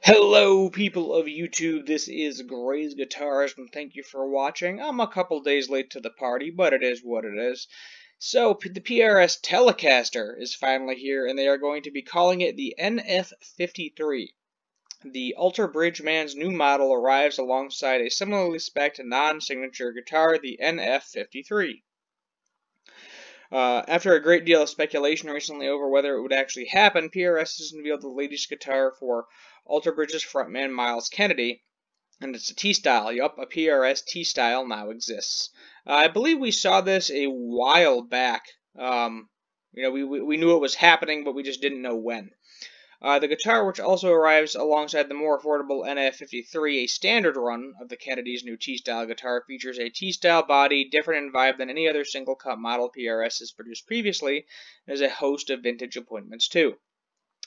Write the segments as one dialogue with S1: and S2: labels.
S1: Hello, people of YouTube. This is Gray's Guitars, and thank you for watching. I'm a couple days late to the party, but it is what it is. So, the PRS Telecaster is finally here, and they are going to be calling it the Nf-53. The Ultra Bridge Man's new model arrives alongside a similarly spec'd non-signature guitar, the Nf-53. After a great deal of speculation recently over whether it would actually happen, PRS has unveiled the latest guitar for Ultra Bridge's frontman Myles Kennedy, and it's a T-style. Yup, a PRS T-style now exists. I believe we saw this a while back. We knew it was happening, but we just didn't know when. The guitar, which also arrives alongside the more affordable Nf-53, a standard run of the Kennedy's new T-style guitar, features a T-style body, different in vibe than any other single-cut model PRS has produced previously, and has a host of vintage appointments too.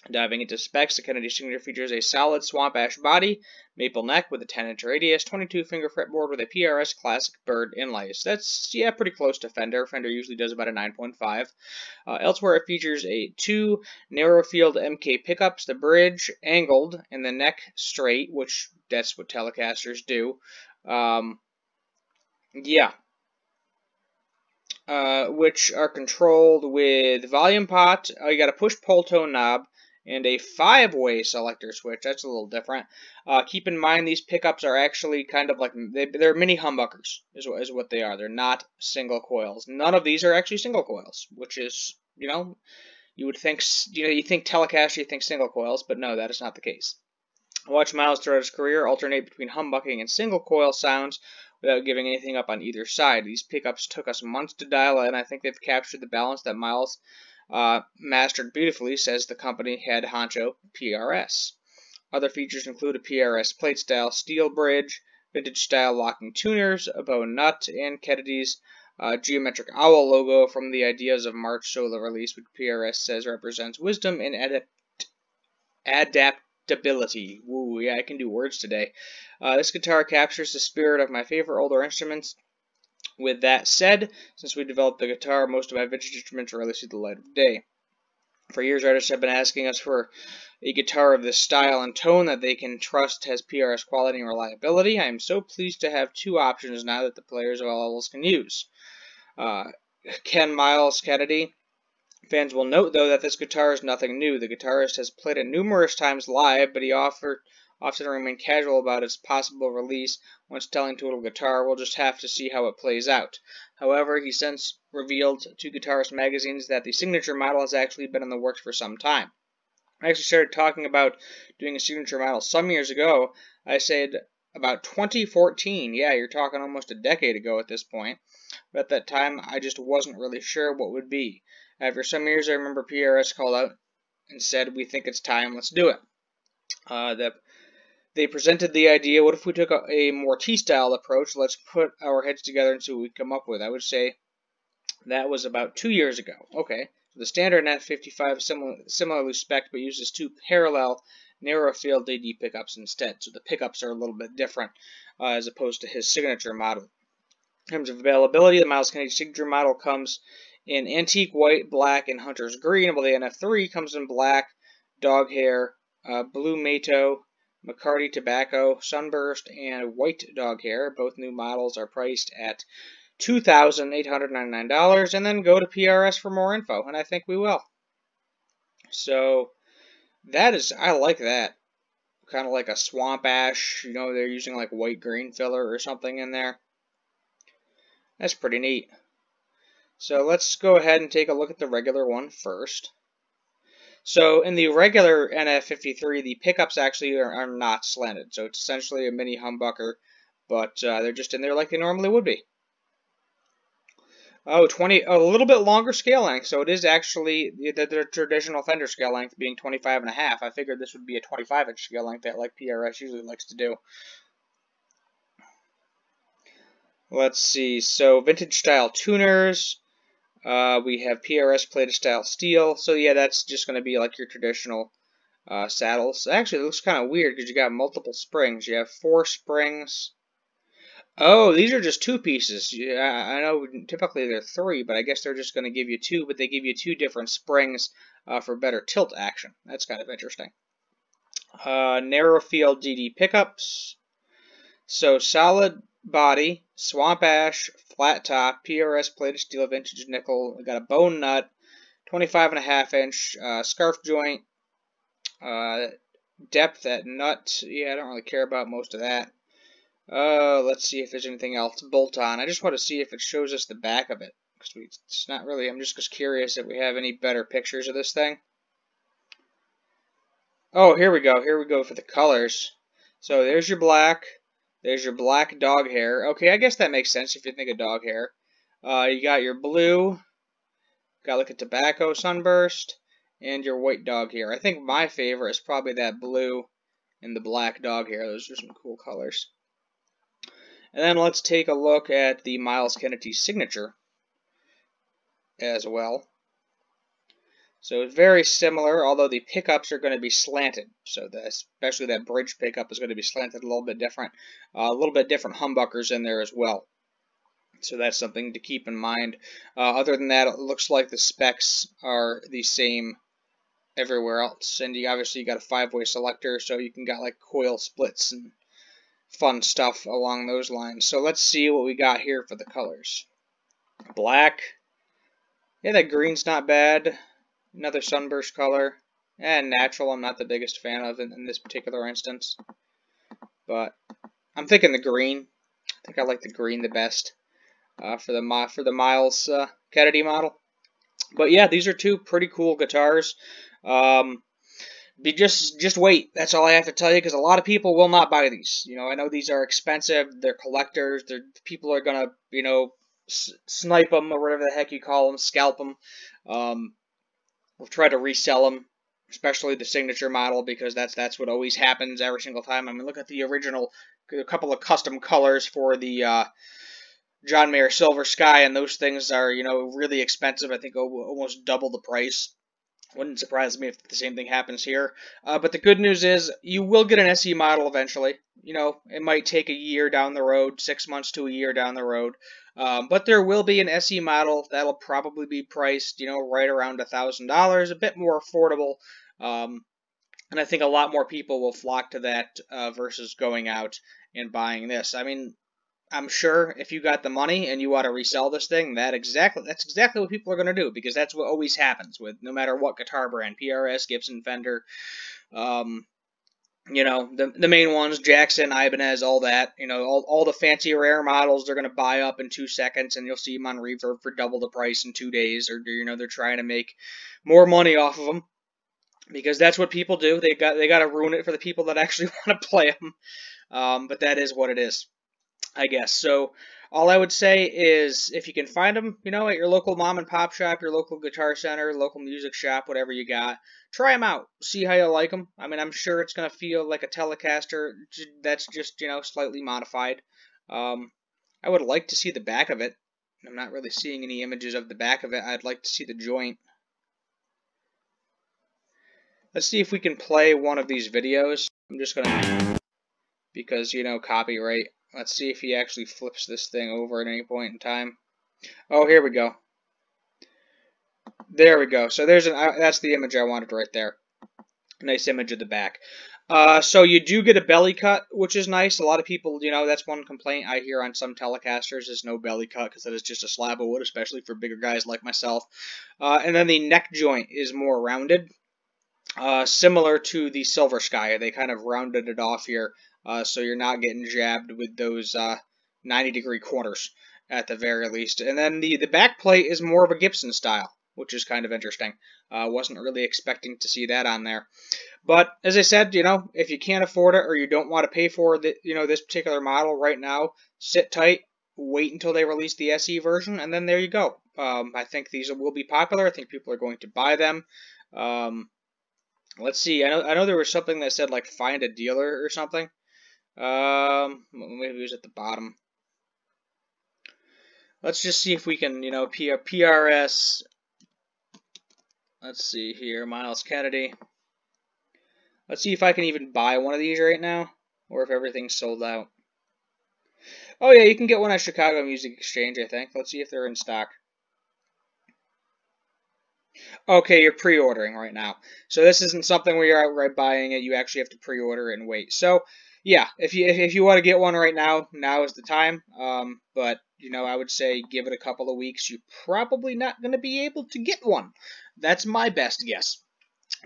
S1: Diving into specs, the Kennedy Signature features a solid swamp ash body, maple neck with a 10-inch radius, 22-finger fretboard with a PRS classic bird inlays. That's, pretty close to Fender. Fender usually does about a 9.5. Elsewhere, it features two narrow-field MK pickups, the bridge angled and the neck straight, which that's what Telecasters do. Which are controlled with volume pot. You got a push-pull tone knob and a 5-way selector switch. That's a little different. Keep in mind these pickups are actually kind of like, they're mini humbuckers is what they are. They're not single coils. None of these are actually single coils, which is, you would think, you think Telecaster, you think single coils, but no, that is not the case. Watch Myles throughout his career alternate between humbucking and single coil sounds without giving anything up on either side. These pickups took us months to dial in. I think they've captured the balance that Myles mastered beautifully, says the company head honcho PRS. Other features include a PRS plate-style steel bridge, vintage-style locking tuners, a bow nut, and Kennedy's geometric owl logo from the Ideas of March solo release, which PRS says represents wisdom and adaptability. Woo, yeah, I can do words today. This guitar captures the spirit of my favorite older instruments. With that said, since we developed the guitar, most of my vintage instruments rarely see the light of day. For years, artists have been asking us for a guitar of this style and tone that they can trust has PRS quality and reliability. I am so pleased to have two options now that the players of all levels can use. Myles Kennedy. Fans will note, though, that this guitar is nothing new. The guitarist has played it numerous times live, but he often remained casual about its possible release. Once telling Total Guitar, we'll just have to see how it plays out. However, he since revealed to Guitarist magazines that the signature model has actually been in the works for some time. I actually started talking about doing a signature model some years ago. I said about 2014. Yeah, you're talking almost a decade ago at this point. But at that time, I just wasn't really sure what would be. After some years, I remember PRS called out and said, "We think it's time, let's do it." They presented the idea, what if we took a more T-style approach? Let's put our heads together and see what we come up with. I would say that was about 2 years ago. Okay, so the standard Nf-55 similarly spec'd, but uses two parallel narrow-field DD pickups instead. So the pickups are a little bit different as opposed to his signature model. In terms of availability, the Myles Kennedy signature model comes in antique white, black, and hunter's green, while the Nf-3 comes in black, dog hair, blue Mato, McCarty tobacco, sunburst, and white dog hair. Both new models are priced at $2,899, and then go to PRS for more info, and I think we will. So I like that. Kind of like a swamp ash, they're using like white green filler or something in there. That's pretty neat. So let's go ahead and take a look at the regular one first. So in the regular Nf-53, the pickups actually are not slanted. So it's essentially a mini humbucker, but they're just in there like they normally would be. Oh, a little bit longer scale length. So it is actually the traditional Fender scale length being 25.5. I figured this would be a 25-inch scale length that like PRS usually likes to do. Let's see. So vintage style tuners. We have PRS plated style steel. So yeah, that's just going to be like your traditional saddles. Actually, it looks kind of weird because you got multiple springs. You have 4 springs. Oh, these are just 2 pieces. Yeah, I know typically they're 3, but I guess they're just going to give you 2, but they give you 2 different springs for better tilt action. That's kind of interesting. narrow field DD pickups. So solid body, swamp ash, flat top, PRS plated steel, vintage nickel. We got a bone nut, 25.5 inch scarf joint. Depth at nut. Yeah, I don't really care about most of that. Let's see if there's anything else. Bolt on. I just want to see if it shows us the back of it. It's not really. I'm just curious if we have any better pictures of this thing. Oh, here we go. Here we go for the colors. So there's your black. There's your black dog hair. Okay, I guess that makes sense if you think of dog hair. You got your blue. Got like a tobacco sunburst. And your white dog hair. I think my favorite is probably that blue and the black dog hair. Those are some cool colors. And then let's take a look at the Myles Kennedy signature as well. So it's very similar, although the pickups are going to be slanted. So especially that bridge pickup is going to be slanted a little bit different. A little bit different humbuckers in there as well. So that's something to keep in mind. Other than that, it looks like the specs are the same everywhere else. And obviously you got a 5-way selector, so you can got like coil splits and fun stuff along those lines. So let's see what we got here for the colors. Black. Yeah, that green's not bad. Another sunburst color. And natural I'm not the biggest fan of in this particular instance. But I'm thinking the green. I think I like the green the best for the Myles Kennedy model. But yeah, these are two pretty cool guitars. Just wait. That's all I have to tell you, because a lot of people will not buy these. You know, I know these are expensive. They're collectors. People are gonna, you know, snipe them or whatever the heck you call them, scalp them. We'll try to resell them, especially the signature model, because that's what always happens every single time. I mean, look at the original, a couple of custom colors for the John Mayer Silver Sky, and those things are, you know, really expensive. I think almost double the price. Wouldn't surprise me if the same thing happens here. But the good news is you will get an SE model eventually. You know, it might take a year down the road, 6 months to a year down the road. But there will be an SE model that'll probably be priced, you know, right around $1,000, a bit more affordable. And I think a lot more people will flock to that versus going out and buying this. I mean, I'm sure if you got the money and you want to resell this thing, that's exactly what people are going to do, because that's what always happens with no matter what guitar brand, PRS, Gibson, Fender, you know, the main ones, Jackson, Ibanez, all that, you know, all the fancy rare models they're going to buy up in 2 seconds, and you'll see them on Reverb for double the price in 2 days, or, you know, they're trying to make more money off of them, because that's what people do. They got to ruin it for the people that actually want to play them, but that is what it is, I guess. So all I would say is, if you can find them, you know, at your local mom and pop shop, your local guitar center, local music shop, whatever you got, try them out. See how you like them. I mean, I'm sure it's going to feel like a Telecaster that's just, you know, slightly modified. I would like to see the back of it. I'm not really seeing any images of the back of it. I'd like to see the joint. Let's see if we can play one of these videos. I'm just going to, because, you know, copyright. Let's see if he actually flips this thing over at any point in time. Oh, here we go. There we go. So that's the image I wanted right there. Nice image of the back. So you do get a belly cut, which is nice. A lot of people, you know, that's one complaint I hear on some Telecasters is no belly cut, because that is just a slab of wood, especially for bigger guys like myself. And then the neck joint is more rounded, similar to the Silver Sky. They kind of rounded it off here. So you're not getting jabbed with those 90-degree corners at the very least. And then the back plate is more of a Gibson style, which is kind of interesting. Wasn't really expecting to see that on there. But as I said, you know, if you can't afford it or you don't want to pay for the, you know, this particular model right now, sit tight, wait until they release the SE version, and then there you go. I think these will be popular. I think people are going to buy them. Let's see. I know there was something that said like find a dealer or something. Maybe it was at the bottom. Let's just see if we can, you know, PRS. Let's see here, Myles Kennedy. Let's see if I can even buy one of these right now, or if everything's sold out. Oh yeah, you can get one at Chicago Music Exchange, I think. Let's see if they're in stock. Okay, you're pre-ordering right now. So this isn't something where you're outright buying it. You actually have to pre-order it and wait. So yeah, if you want to get one right now, now is the time. But you know, I would say give it a couple of weeks. You're probably not going to be able to get one. That's my best guess.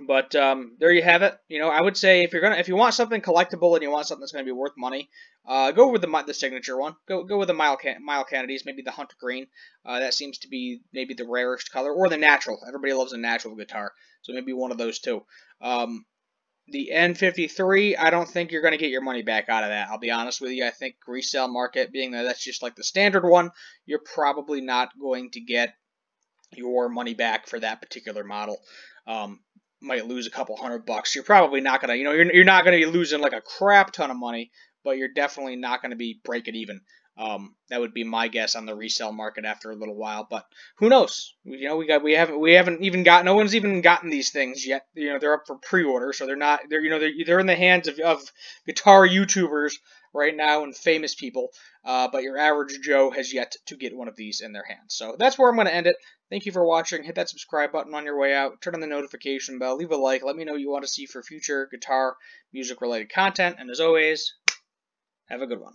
S1: But there you have it. You know, I would say if you want something collectible and you want something that's going to be worth money, go with the signature one. Go with the Mile Kennedys, maybe the Hunter Green. That seems to be maybe the rarest color, or the natural. Everybody loves a natural guitar, so maybe one of those two. Um, the N-53, I don't think you're going to get your money back out of that. I'll be honest with you. I think resale market, being that that's just like the standard one, you're probably not going to get your money back for that particular model. Um, might lose a couple $100. You're probably not gonna, you're not gonna be losing like a crap ton of money, but you're definitely not gonna be breaking even. That would be my guess on the resale market after a little while, but who knows? We haven't even got, no one's even gotten these things yet. You know, they're up for pre-order, so they're in the hands of guitar YouTubers right now and famous people. But your average Joe has yet to get one of these in their hands. So that's where I'm going to end it. Thank you for watching. Hit that subscribe button on your way out. Turn on the notification bell. Leave a like. Let me know what you want to see for future guitar music related content. And as always, have a good one.